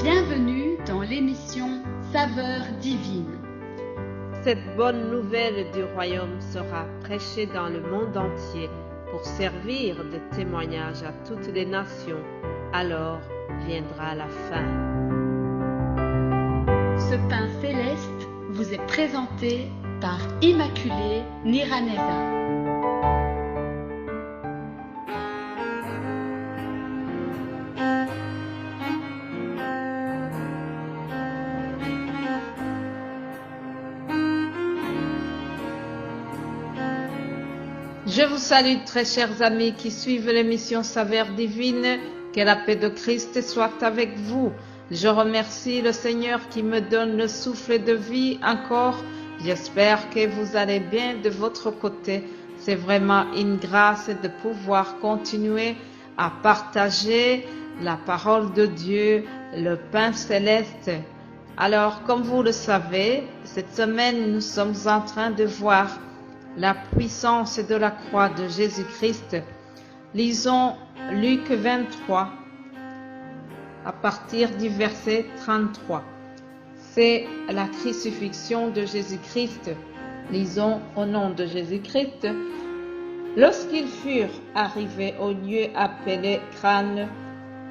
Bienvenue dans l'émission Saveurs divines. Cette bonne nouvelle du royaume sera prêchée dans le monde entier pour servir de témoignage à toutes les nations. Alors viendra la fin. Ce pain céleste vous est présenté par Immaculée Niraneza. Je vous salue très chers amis qui suivent l'émission Saveurs divines. Que la paix de Christ soit avec vous. Je remercie le Seigneur qui me donne le souffle de vie encore. J'espère que vous allez bien de votre côté. C'est vraiment une grâce de pouvoir continuer à partager la parole de Dieu, le pain céleste. Alors, comme vous le savez, cette semaine, nous sommes en train de voir la puissance de la croix de Jésus-Christ. Lisons Luc 23 à partir du verset 33. C'est la crucifixion de Jésus-Christ. Lisons au nom de Jésus-Christ. Lorsqu'ils furent arrivés au lieu appelé Crâne,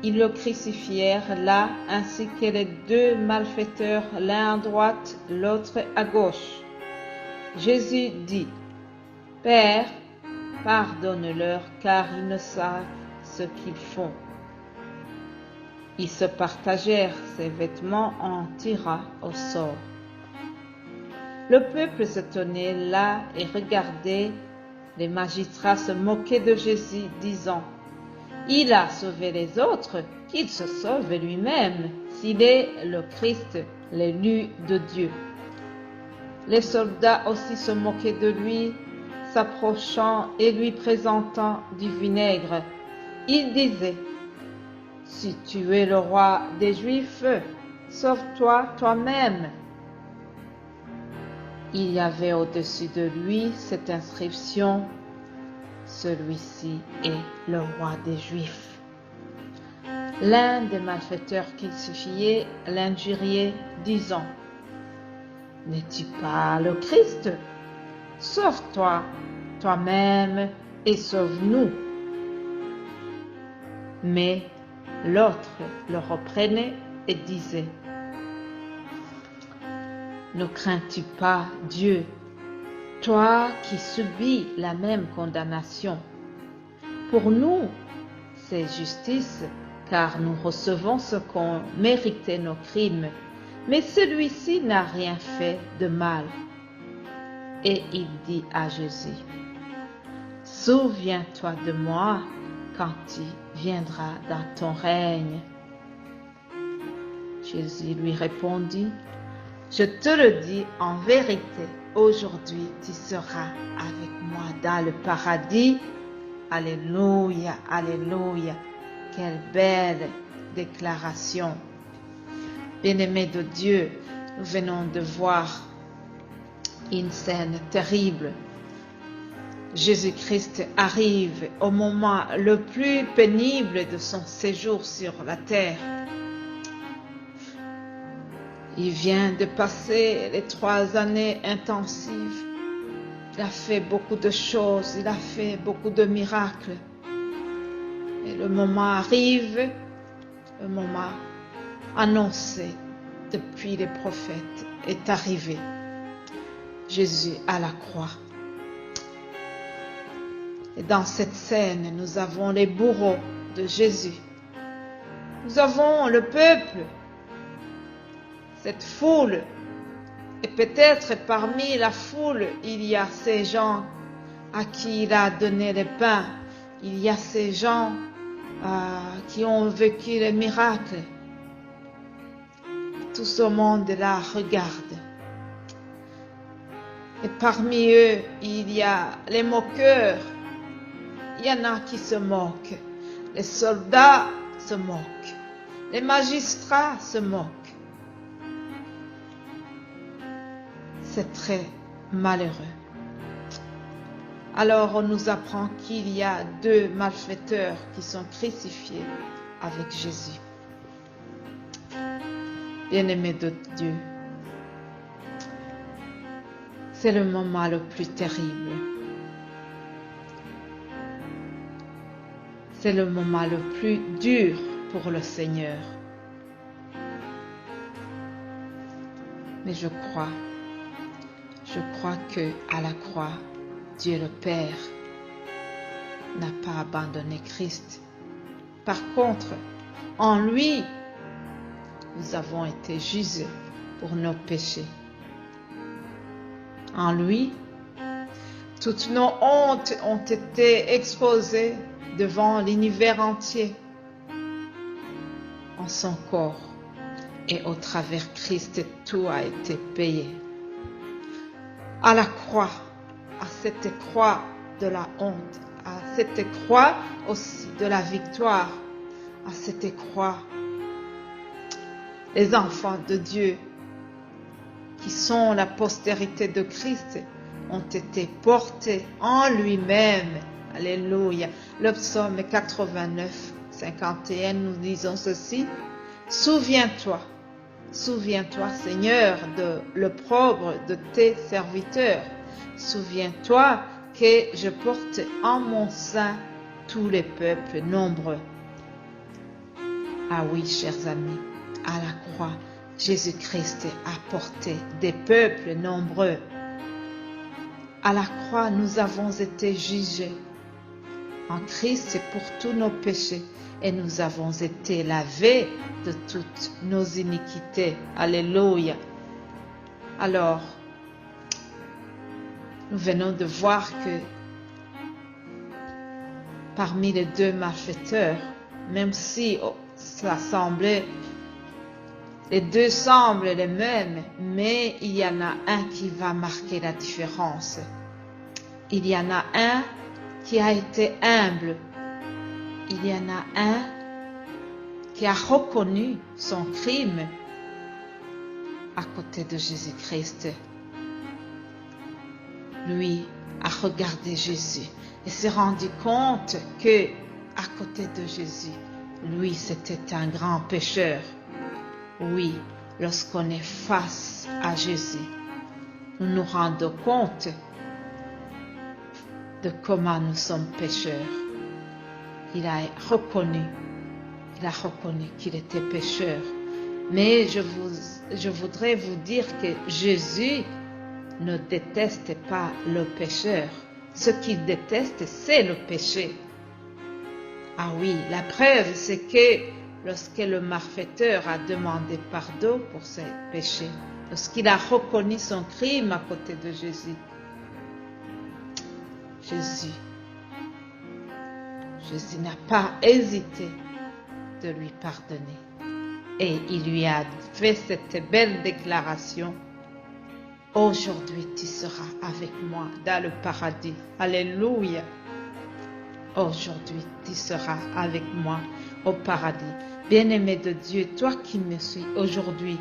ils le crucifièrent là, ainsi que les deux malfaiteurs, l'un à droite, l'autre à gauche. Jésus dit: Père, pardonne-leur, car ils ne savent ce qu'ils font. Ils se partagèrent ses vêtements en tirant au sort. Le peuple se tenait là et regardait. Les magistrats se moquaient de Jésus, disant: Il a sauvé les autres, qu'il se sauve lui-même, s'il est le Christ, l'élu de Dieu. Les soldats aussi se moquaient de lui, s'approchant et lui présentant du vinaigre. Il disait: Si tu es le roi des Juifs, sauve-toi toi-même. Il y avait au-dessus de lui cette inscription: Celui-ci est le roi des Juifs. L'un des malfaiteurs crucifiés l'injuriait, disant: N'es-tu pas le Christ? Sauve-toi toi-même et sauve-nous. Mais l'autre le reprenait et disait: Ne crains-tu pas Dieu, toi qui subis la même condamnation? Pour nous, c'est justice, car nous recevons ce qu'ont mérité nos crimes, mais celui-ci n'a rien fait de mal. Et il dit à Jésus: Souviens-toi de moi quand tu viendras dans ton règne. Jésus lui répondit: Je te le dis en vérité, aujourd'hui tu seras avec moi dans le paradis. Alléluia, alléluia. Quelle belle déclaration. Bien-aimés de Dieu, nous venons de voir une scène terrible. Jésus-Christ arrive au moment le plus pénible de son séjour sur la terre. Il vient de passer les 3 années intensives. Il a fait beaucoup de choses, il a fait beaucoup de miracles. Et le moment arrive, le moment annoncé depuis les prophètes est arrivé. Jésus à la croix. Et dans cette scène, nous avons les bourreaux de Jésus. Nous avons le peuple, cette foule. Et peut-être parmi la foule, il y a ces gens à qui il a donné le pain. Il y a ces gens qui ont vécu les miracles. Tout ce monde-là regarde. Et parmi eux, il y a les moqueurs. Il y en a qui se moquent. Les soldats se moquent. Les magistrats se moquent. C'est très malheureux. Alors on nous apprend qu'il y a 2 malfaiteurs qui sont crucifiés avec Jésus. Bien-aimés de Dieu, c'est le moment le plus terrible. C'est le moment le plus dur pour le Seigneur. Mais je crois que à la croix, Dieu le Père n'a pas abandonné Christ. Par contre, en lui, nous avons été jugés pour nos péchés. En lui, toutes nos hontes ont été exposées devant l'univers entier. En son corps et au travers Christ, tout a été payé. À la croix, à cette croix de la honte, à cette croix aussi de la victoire, à cette croix, les enfants de Dieu qui sont la postérité de Christ ont été portés en lui-même. Alléluia. Le psaume 89, 51, nous disons ceci. Souviens-toi, Seigneur, de l'opprobre de tes serviteurs. Souviens-toi que je porte en mon sein tous les peuples nombreux. Ah oui, chers amis, à la croix, Jésus-Christ a porté des peuples nombreux. À la croix, nous avons été jugés en Christ pour tous nos péchés et nous avons été lavés de toutes nos iniquités. Alléluia. Alors, nous venons de voir que parmi les deux malfaiteurs, même si ça semblait, les deux semblent les mêmes, mais il y en a un qui va marquer la différence. Il y en a un qui a été humble. Il y en a un qui a reconnu son crime à côté de Jésus-Christ. Lui a regardé Jésus et s'est rendu compte que à côté de Jésus, lui c'était un grand pécheur. Oui, lorsqu'on est face à Jésus, nous nous rendons compte de comment nous sommes pécheurs. Il a reconnu qu'il était pécheur. Mais je voudrais vous dire que Jésus ne déteste pas le pécheur. Ce qu'il déteste, c'est le péché. Ah oui, la preuve, c'est que lorsque le malfaiteur a demandé pardon pour ses péchés, lorsqu'il a reconnu son crime à côté de Jésus, Jésus n'a pas hésité de lui pardonner. Et il lui a fait cette belle déclaration. Aujourd'hui, tu seras avec moi dans le paradis. Alléluia. Aujourd'hui, tu seras avec moi au paradis. Bien-aimé de Dieu, toi qui me suis aujourd'hui,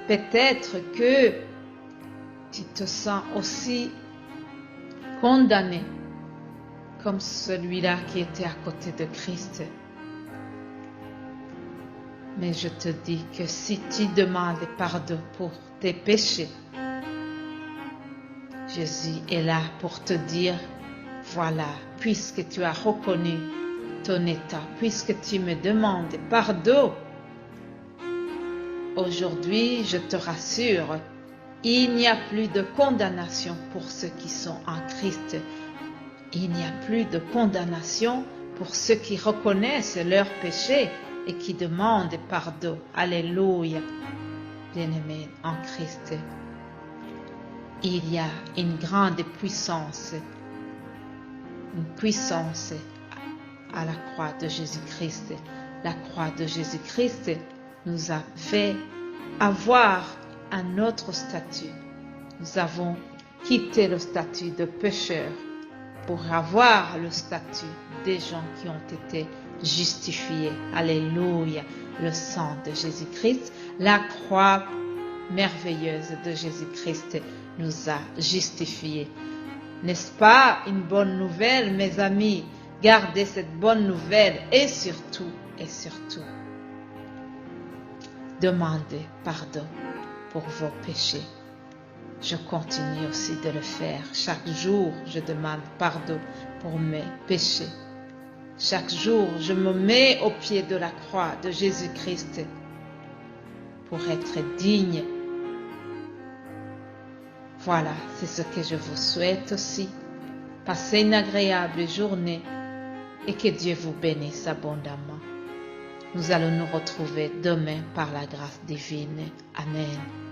peut-être que tu te sens aussi condamné comme celui-là qui était à côté de Christ. Mais je te dis que si tu demandes pardon pour tes péchés, Jésus est là pour te dire, voilà, puisque tu as reconnu ton état, puisque tu me demandes pardon, aujourd'hui, je te rassure, il n'y a plus de condamnation pour ceux qui sont en Christ. Il n'y a plus de condamnation pour ceux qui reconnaissent leurs péchés et qui demandent pardon. Alléluia. Bien-aimés en Christ, il y a une grande puissance à la croix de Jésus-Christ. La croix de Jésus-Christ nous a fait avoir un autre statut. Nous avons quitté le statut de pécheur pour avoir le statut des gens qui ont été justifiés. Alléluia. Le sang de Jésus-Christ, la croix merveilleuse de Jésus-Christ nous a justifiés. N'est-ce pas une bonne nouvelle, mes amis? Gardez cette bonne nouvelle et surtout, demandez pardon pour vos péchés. Je continue aussi de le faire. Chaque jour, je demande pardon pour mes péchés. Chaque jour, je me mets au pied de la croix de Jésus-Christ pour être digne. Voilà, c'est ce que je vous souhaite aussi. Passez une agréable journée et que Dieu vous bénisse abondamment. Nous allons nous retrouver demain par la grâce divine. Amen.